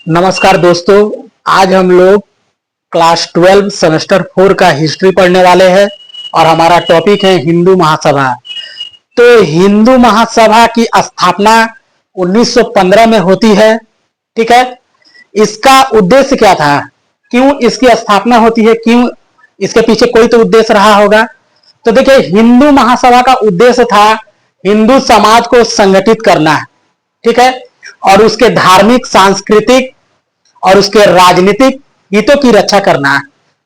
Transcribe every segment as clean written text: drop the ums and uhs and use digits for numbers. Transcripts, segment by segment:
नमस्कार दोस्तों, आज हम लोग क्लास 12 सेमेस्टर 4 का हिस्ट्री पढ़ने वाले हैं और हमारा टॉपिक है हिंदू महासभा। तो हिंदू महासभा की स्थापना 1915 में होती है। ठीक है, इसका उद्देश्य क्या था, क्यों इसकी स्थापना होती है, क्यों इसके पीछे कोई तो उद्देश्य रहा होगा। तो देखिए, हिंदू महासभा का उद्देश्य था हिंदू समाज को संगठित करना। ठीक है, और उसके धार्मिक, सांस्कृतिक और उसके राजनीतिक हितों की रक्षा करना।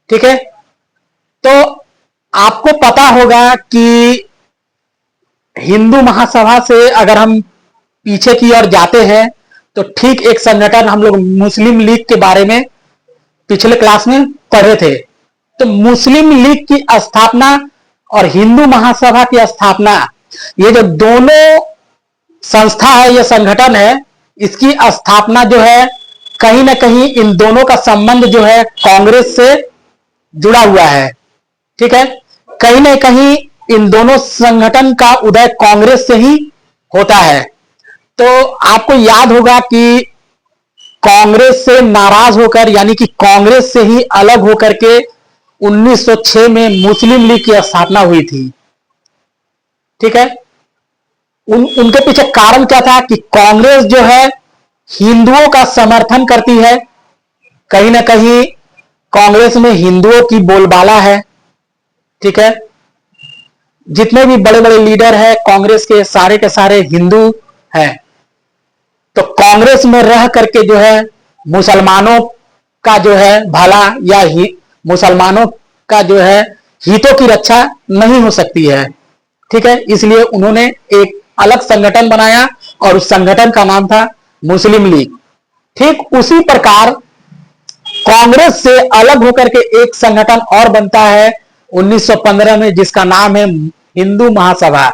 ठीक है, तो आपको पता होगा कि हिंदू महासभा से अगर हम पीछे की ओर जाते हैं तो ठीक एक संगठन हम लोग मुस्लिम लीग के बारे में पिछले क्लास में पढ़े थे। तो मुस्लिम लीग की स्थापना और हिंदू महासभा की स्थापना, ये जो दोनों संस्था है, ये संगठन है, इसकी स्थापना जो है कहीं ना कहीं इन दोनों का संबंध जो है कांग्रेस से जुड़ा हुआ है। ठीक है, कहीं ना कहीं इन दोनों संगठन का उदय कांग्रेस से ही होता है। तो आपको याद होगा कि कांग्रेस से नाराज होकर, यानी कि कांग्रेस से ही अलग होकर के 1906 में मुस्लिम लीग की स्थापना हुई थी। ठीक है, उनके पीछे कारण क्या था कि कांग्रेस जो है हिंदुओं का समर्थन करती है। कहीं ना कहीं कांग्रेस में हिंदुओं की बोलबाला है। ठीक है, जितने भी बड़े बड़े लीडर हैं कांग्रेस के सारे हिंदू हैं। तो कांग्रेस में रह करके जो है मुसलमानों का जो है भला या मुसलमानों का जो है हितों की रक्षा नहीं हो सकती है। ठीक है, इसलिए उन्होंने एक अलग संगठन बनाया और उस संगठन का नाम था मुस्लिम लीग। ठीक उसी प्रकार कांग्रेस से अलग होकर के एक संगठन और बनता है 1915 में, जिसका नाम है हिंदू महासभा।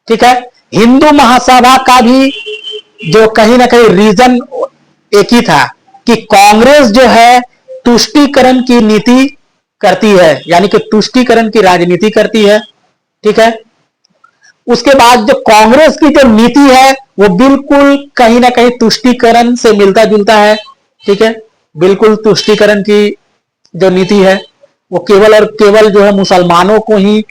ठीक है, हिंदू महासभा का भी जो कहीं ना कहीं रीजन एक ही था कि कांग्रेस जो है तुष्टीकरण की नीति करती है, यानी कि तुष्टीकरण की राजनीति करती है। ठीक है, उसके बाद जो कांग्रेस की जो नीति है वो बिल्कुल कहीं ना कहीं तुष्टीकरण से मिलता जुलता है। ठीक है, बिल्कुल तुष्टीकरण की जो नीति है वो केवल और केवल जो है मुसलमानों को ही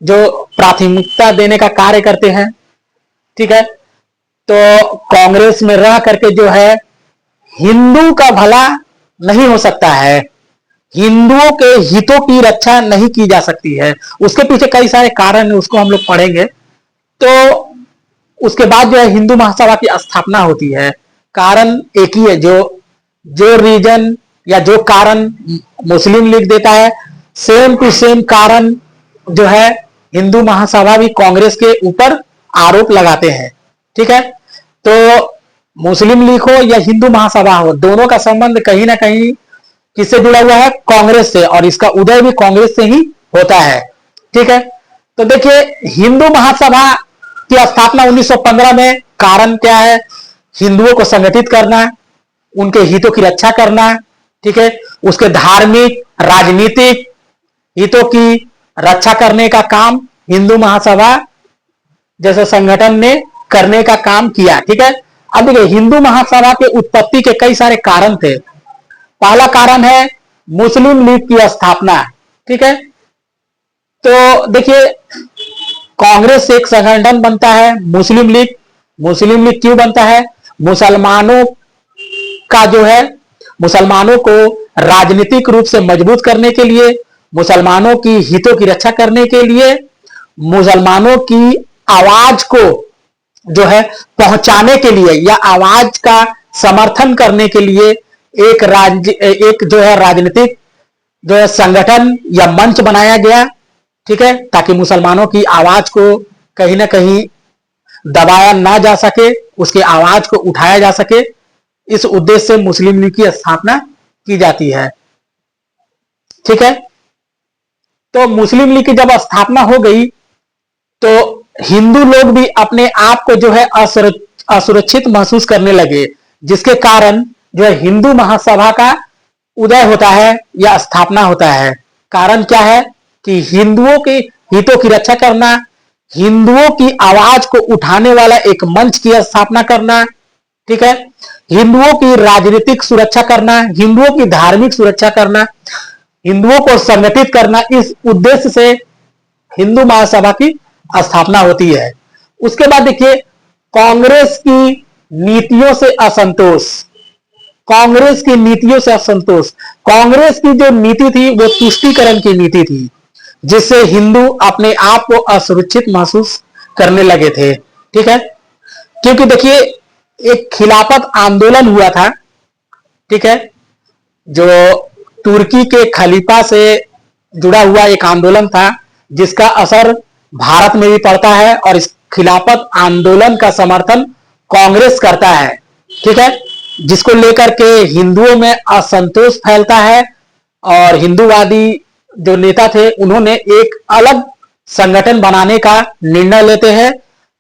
जो प्राथमिकता देने का कार्य करते हैं। ठीक है, तो कांग्रेस में रह करके जो है हिंदू का भला नहीं हो सकता है, हिंदुओं के हितों की रक्षा नहीं की जा सकती है। उसके पीछे कई सारे कारण है, उसको हम लोग पढ़ेंगे। तो उसके बाद जो है हिंदू महासभा की स्थापना होती है। कारण एक ही है, जो रीजन या जो कारण मुस्लिम लीग देता है, सेम टू सेम कारण जो है हिंदू महासभा भी कांग्रेस के ऊपर आरोप लगाते हैं। ठीक है, तो मुस्लिम लीग हो या हिंदू महासभा हो, दोनों का संबंध कहीं ना कहीं किससे जुड़ा हुआ है, कांग्रेस से, और इसका उदय भी कांग्रेस से ही होता है। ठीक है, तो देखिए हिंदू महासभा की स्थापना 1915 में कारण क्या है, हिंदुओं को संगठित करना, उनके हितों की रक्षा करना। ठीक है, उसके धार्मिक, राजनीतिक हितों की रक्षा करने का काम हिंदू महासभा जैसे संगठन ने करने का काम किया। ठीक है, अब देखिए हिंदू महासभा के उत्पत्ति के कई सारे कारण थे। पहला कारण है मुस्लिम लीग की स्थापना। ठीक है, तो देखिए कांग्रेस से एक संगठन बनता है मुस्लिम लीग। मुस्लिम लीग क्यों बनता है, मुसलमानों का जो है मुसलमानों को राजनीतिक रूप से मजबूत करने के लिए, मुसलमानों की हितों की रक्षा करने के लिए, मुसलमानों की आवाज को जो है पहुंचाने के लिए या आवाज का समर्थन करने के लिए एक जो है राजनीतिक जो है संगठन या मंच बनाया गया। ठीक है, ताकि मुसलमानों की आवाज को कहीं ना कहीं दबाया ना जा सके, उसकी आवाज को उठाया जा सके। इस उद्देश्य से मुस्लिम लीग की स्थापना की जाती है। ठीक है, तो मुस्लिम लीग की जब स्थापना हो गई तो हिंदू लोग भी अपने आप को जो है असुरक्षित महसूस करने लगे, जिसके कारण जो है हिंदू महासभा का उदय होता है या स्थापना होता है। कारण क्या है कि हिंदुओं के हितों की रक्षा करना, हिंदुओं की आवाज को उठाने वाला एक मंच की स्थापना करना। ठीक है। हिंदुओं की राजनीतिक सुरक्षा करना, हिंदुओं की धार्मिक सुरक्षा करना, हिंदुओं को संगठित करना, इस उद्देश्य से हिंदू महासभा की स्थापना होती है। उसके बाद देखिए, कांग्रेस की नीतियों से असंतोष, कांग्रेस की नीतियों से असंतोष, कांग्रेस की जो नीति थी वो तुष्टीकरण की नीति थी, जिससे हिंदू अपने आप को असुरक्षित महसूस करने लगे थे। ठीक है, क्योंकि देखिए एक खिलाफत आंदोलन हुआ था, ठीक है, जो तुर्की के खलीफा से जुड़ा हुआ एक आंदोलन था, जिसका असर भारत में भी पड़ता है, और इस खिलाफत आंदोलन का समर्थन कांग्रेस करता है। ठीक है, जिसको लेकर के हिंदुओं में असंतोष फैलता है, और हिंदूवादी जो नेता थे उन्होंने एक अलग संगठन बनाने का निर्णय लेते हैं,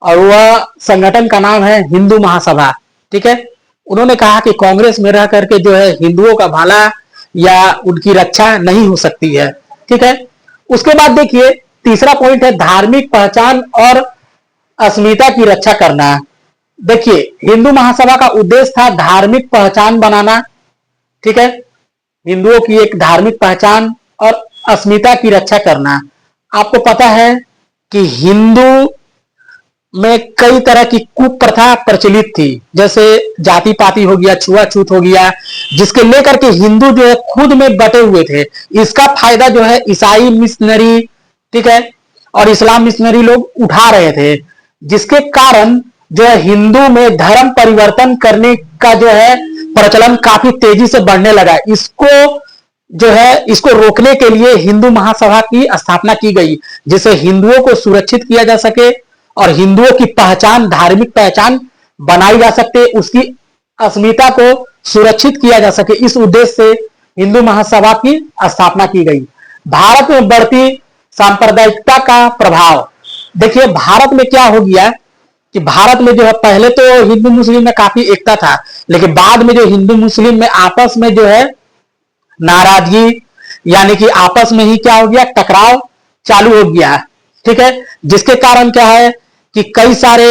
और वह संगठन का नाम है हिंदू महासभा। ठीक है, उन्होंने कहा कि कांग्रेस में रह करके जो है हिंदुओं का भला या उनकी रक्षा नहीं हो सकती है। ठीक है, उसके बाद देखिए तीसरा पॉइंट है धार्मिक पहचान और अस्मिता की रक्षा करना। देखिए हिंदू महासभा का उद्देश्य था धार्मिक पहचान बनाना। ठीक है, हिंदुओं की एक धार्मिक पहचान और अस्मिता की रक्षा करना। आपको पता है कि हिंदू में कई तरह की कुप्रथा प्रचलित थी, जैसे जाति पाति हो गया, छुआछूत हो गया, जिसके लेकर के हिंदू जो है खुद में बटे हुए थे। इसका फायदा जो है ईसाई मिशनरी, ठीक है, और इस्लाम मिशनरी लोग उठा रहे थे, जिसके कारण जो है हिंदू में धर्म परिवर्तन करने का जो है प्रचलन काफी तेजी से बढ़ने लगा। इसको जो है इसको रोकने के लिए हिंदू महासभा की स्थापना की गई, जिससे हिंदुओं को सुरक्षित किया जा सके और हिंदुओं की पहचान, धार्मिक पहचान बनाई जा सके, उसकी अस्मिता को सुरक्षित किया जा सके। इस उद्देश्य से हिंदू महासभा की स्थापना की गई। भारत में बढ़ती सांप्रदायिकता का प्रभाव। देखिए भारत में क्या हो गया कि भारत में जो है पहले तो हिंदू मुस्लिम में काफी एकता था, लेकिन बाद में जो हिंदू मुस्लिम में आपस में जो है नाराजगी, यानी कि आपस में ही क्या हो गया, टकराव चालू हो गया। ठीक है, जिसके कारण क्या है कि कई सारे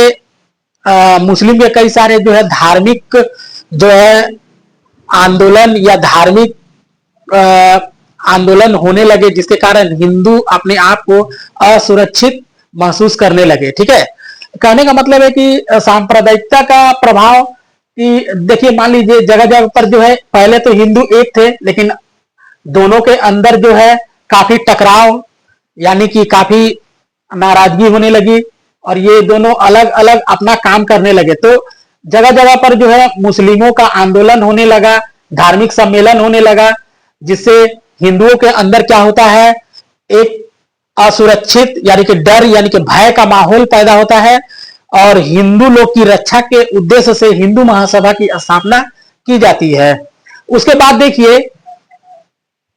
मुस्लिम के कई सारे जो है धार्मिक जो है आंदोलन या धार्मिक आंदोलन होने लगे, जिसके कारण हिंदू अपने आप को असुरक्षित महसूस करने लगे। ठीक है, कहने का मतलब है कि सांप्रदायिकता का प्रभाव कि देखिए मान लीजिए जगह जगह पर जो है पहले तो हिंदू एक थे, लेकिन दोनों के अंदर जो है काफी टकराव, यानी कि काफी नाराजगी होने लगी, और ये दोनों अलग अलग अपना काम करने लगे। तो जगह जगह पर जो है मुस्लिमों का आंदोलन होने लगा, धार्मिक सम्मेलन होने लगा, जिससे हिंदुओं के अंदर क्या होता है, एक असुरक्षित यानी कि डर यानी कि भय का माहौल पैदा होता है, और हिंदू लोग की रक्षा के उद्देश्य से हिंदू महासभा की स्थापना की जाती है। उसके बाद देखिए,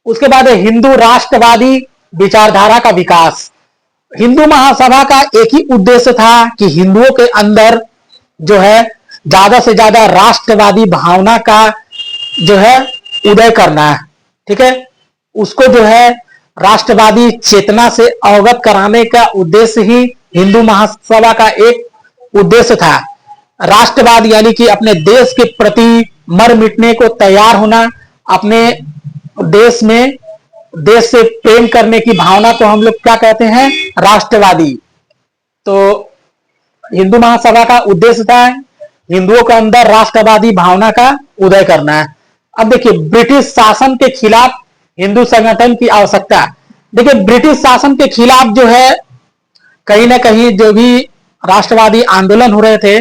उसके बाद हिंदू राष्ट्रवादी विचारधारा का विकास। हिंदू महासभा का एक ही उद्देश्य था कि हिंदुओं के अंदर जो है ज्यादा से ज्यादा राष्ट्रवादी भावना का जो है उदय करना है। ठीक है, उसको जो है राष्ट्रवादी चेतना से अवगत कराने का उद्देश्य ही हिंदू महासभा का एक उद्देश्य था। राष्ट्रवाद यानी कि अपने देश के प्रति मर मिटने को तैयार होना, अपने देश में देश से प्रेम करने की भावना को हम लोग क्या कहते हैं, राष्ट्रवादी। तो हिंदू महासभा का उद्देश्य था हिंदुओं के अंदर राष्ट्रवादी भावना का उदय करना है। अब देखिए ब्रिटिश शासन के खिलाफ हिंदू संगठन की आवश्यकता। देखिए ब्रिटिश शासन के खिलाफ जो है कहीं ना कहीं जो भी राष्ट्रवादी आंदोलन हो रहे थे,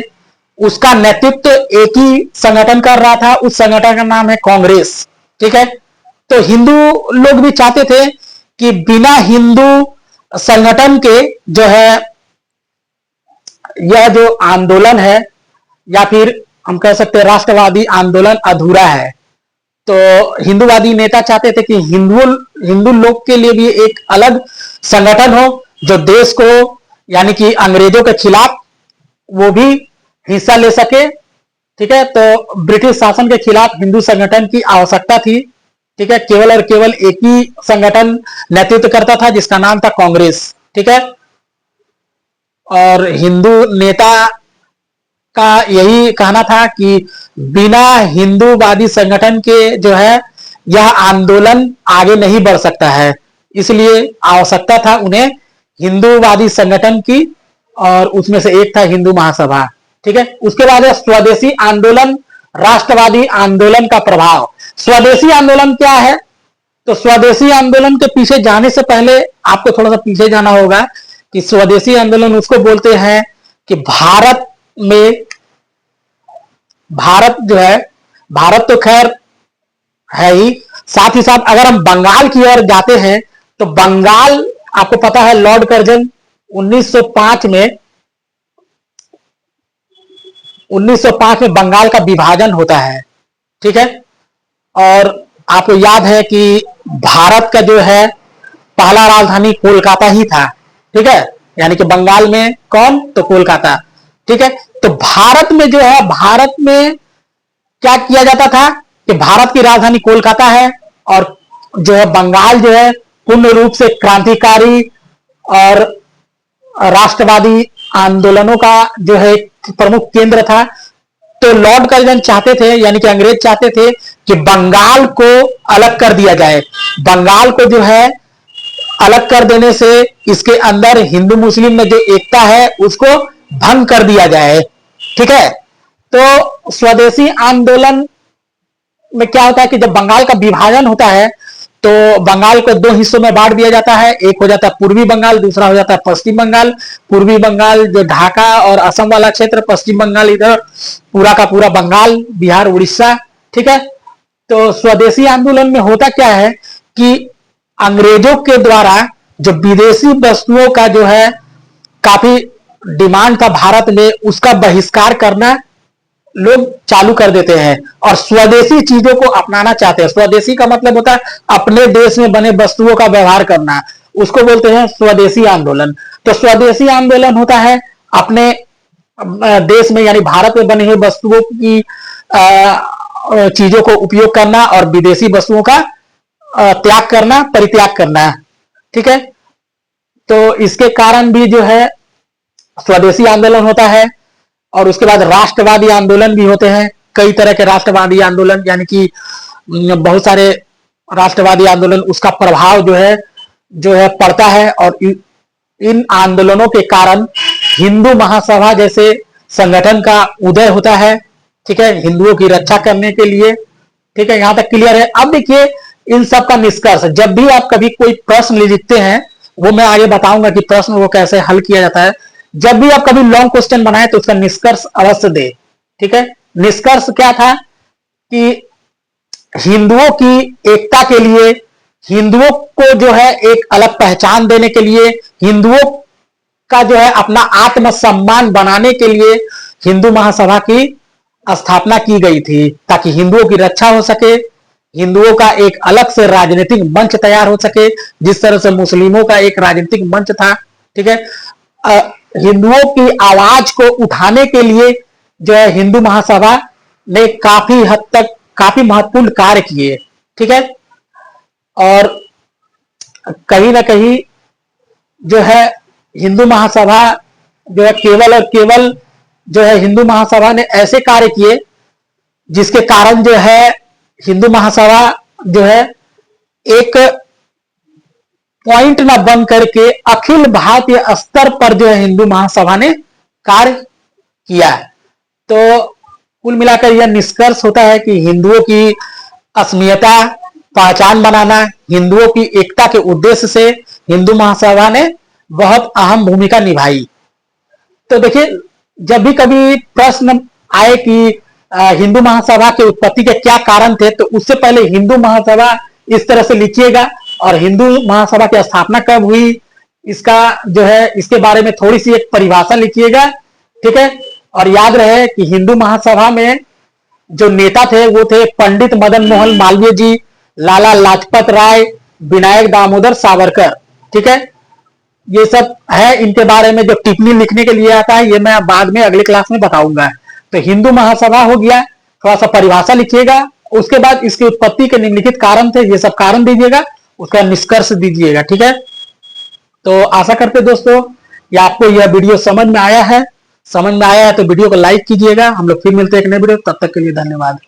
उसका नेतृत्व एक ही संगठन कर रहा था, उस संगठन का नाम है कांग्रेस। ठीक है, तो हिंदू लोग भी चाहते थे कि बिना हिंदू संगठन के जो है यह जो आंदोलन है, या फिर हम कह सकते हैं राष्ट्रवादी आंदोलन अधूरा है। तो हिंदूवादी नेता चाहते थे कि हिंदू लोग के लिए भी एक अलग संगठन हो, जो देश को यानी कि अंग्रेजों के खिलाफ वो भी हिस्सा ले सके। ठीक है, तो ब्रिटिश शासन के खिलाफ हिंदू संगठन की आवश्यकता थी। ठीक है, केवल और केवल एक ही संगठन नेतृत्व करता था, जिसका नाम था कांग्रेस। ठीक है, और हिंदू नेता का यही कहना था कि बिना हिंदूवादी संगठन के जो है यह आंदोलन आगे नहीं बढ़ सकता है, इसलिए आवश्यकता था उन्हें हिंदूवादी संगठन की, और उसमें से एक था हिंदू महासभा। ठीक है, उसके बाद है स्वदेशी आंदोलन, राष्ट्रवादी आंदोलन का प्रभाव। स्वदेशी आंदोलन क्या है? तो स्वदेशी आंदोलन के पीछे जाने से पहले आपको थोड़ा सा पीछे जाना होगा कि स्वदेशी आंदोलन उसको बोलते हैं कि भारत में, भारत जो है, भारत तो खैर है ही, साथ ही साथ अगर हम बंगाल की ओर जाते हैं तो बंगाल, आपको पता है लॉर्ड कर्जन 1905 में बंगाल का विभाजन होता है। ठीक है, और आपको याद है कि भारत का जो है पहला राजधानी कोलकाता ही था। ठीक है, यानी कि बंगाल में कौन? तो कोलकाता। ठीक है, तो भारत में जो है, भारत में क्या किया जाता था कि भारत की राजधानी कोलकाता है, और जो है बंगाल जो है पूर्ण रूप से क्रांतिकारी और राष्ट्रवादी आंदोलनों का जो है प्रमुख केंद्र था। तो लॉर्ड कर्जन चाहते थे, यानी कि अंग्रेज चाहते थे कि बंगाल को अलग कर दिया जाए। बंगाल को जो है अलग कर देने से इसके अंदर हिंदू मुस्लिम में जो एकता है उसको भंग कर दिया जाए। ठीक है, तो स्वदेशी आंदोलन में क्या होता है कि जब बंगाल का विभाजन होता है तो बंगाल को दो हिस्सों में बांट दिया जाता है। एक हो जाता है पूर्वी बंगाल, दूसरा हो जाता है पश्चिम बंगाल। पूर्वी बंगाल जो ढाका और असम वाला क्षेत्र, पश्चिम बंगाल इधर पूरा का पूरा बंगाल, बिहार, उड़ीसा। ठीक है, तो स्वदेशी आंदोलन में होता क्या है कि अंग्रेजों के द्वारा जो विदेशी वस्तुओं का जो है काफी डिमांड था भारत में, उसका बहिष्कार करना लोग चालू कर देते हैं और स्वदेशी चीजों को अपनाना चाहते हैं। स्वदेशी का मतलब होता है अपने देश में बने वस्तुओं का व्यवहार करना, उसको बोलते हैं स्वदेशी आंदोलन। तो स्वदेशी आंदोलन होता है अपने देश में यानी भारत में बने हुए वस्तुओं की चीजों को उपयोग करना और विदेशी वस्तुओं का त्याग करना, परित्याग करना। ठीक है, तो इसके कारण भी जो है स्वदेशी आंदोलन होता है। और उसके बाद राष्ट्रवादी आंदोलन भी होते हैं, कई तरह के राष्ट्रवादी आंदोलन, यानी कि बहुत सारे राष्ट्रवादी आंदोलन, उसका प्रभाव जो है पड़ता है। और इन आंदोलनों के कारण हिंदू महासभा जैसे संगठन का उदय होता है। ठीक है, हिंदुओं की रक्षा करने के लिए। ठीक है, यहां तक क्लियर है। अब देखिए इन सब का निष्कर्ष, जब भी आप कभी कोई प्रश्न लिखते हैं, वो मैं आगे बताऊंगा कि प्रश्न वो कैसे हल किया जाता है। जब भी आप कभी लॉन्ग क्वेश्चन बनाए तो उसका निष्कर्ष अवश्य दे। ठीक है, निष्कर्ष क्या था कि हिंदुओं की एकता के लिए, हिंदुओं को जो है एक अलग पहचान देने के लिए, हिंदुओं का जो है अपना आत्मसम्मान बनाने के लिए हिंदू महासभा की स्थापना की गई थी, ताकि हिंदुओं की रक्षा हो सके, हिंदुओं का एक अलग से राजनीतिक मंच तैयार हो सके, जिस तरह से मुस्लिमों का एक राजनीतिक मंच था। ठीक है, हिंदुओं की आवाज को उठाने के लिए जो है हिंदू महासभा ने काफी हद तक काफी महत्वपूर्ण कार्य किए। ठीक है, और कहीं ना कहीं जो है हिंदू महासभा जो है केवल और केवल जो है हिंदू महासभा ने ऐसे कार्य किए जिसके कारण जो है हिंदू महासभा जो है एक पॉइंट ना बन करके अखिल भारतीय स्तर पर जो है हिंदू महासभा ने कार्य किया है। तो कुल मिलाकर यह निष्कर्ष होता है कि हिंदुओं की अस्मियता, पहचान बनाना, हिंदुओं की एकता के उद्देश्य से हिंदू महासभा ने बहुत अहम भूमिका निभाई। तो देखिए जब भी कभी प्रश्न आए कि हिंदू महासभा के उत्पत्ति के क्या कारण थे, तो उससे पहले हिंदू महासभा इस तरह से लिखिएगा और हिंदू महासभा की स्थापना कब हुई इसका जो है इसके बारे में थोड़ी सी एक परिभाषा लिखिएगा। ठीक है, और याद रहे कि हिंदू महासभा में जो नेता थे वो थे पंडित मदन मोहन मालवीय जी, लाला लाजपत राय, विनायक दामोदर सावरकर। ठीक है, ये सब है। इनके बारे में जो टिप्पणी लिखने के लिए आता है ये मैं बाद में अगले क्लास में बताऊंगा। तो हिंदू महासभा हो गया, थोड़ा सा परिभाषा लिखिएगा, उसके बाद इसकी उत्पत्ति के निम्नलिखित कारण थे, ये सब कारण दीजिएगा, उसका निष्कर्ष दीजिएगा। ठीक है, तो आशा करते दोस्तों कि आपको यह वीडियो समझ में आया है। समझ में आया है तो वीडियो को लाइक कीजिएगा। हम लोग फिर मिलते हैं एक नए वीडियो, तब तक के लिए धन्यवाद।